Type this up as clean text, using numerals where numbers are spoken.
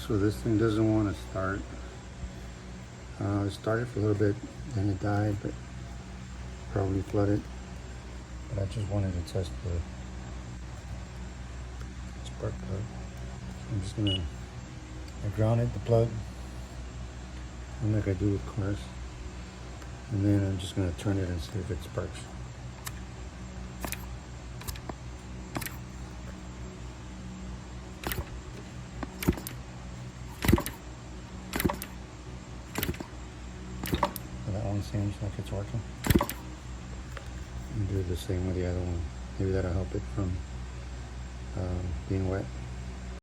So this thing doesn't want to start. It started for a little bit, then it died, but probably flooded. But I just wanted to test the spark plug. I'm just gonna, I grounded the plug, like I do with cars. And then I'm just gonna turn it and see if it sparks. That one seems like it's working. And do the same with the other one. Maybe that'll help it from being wet.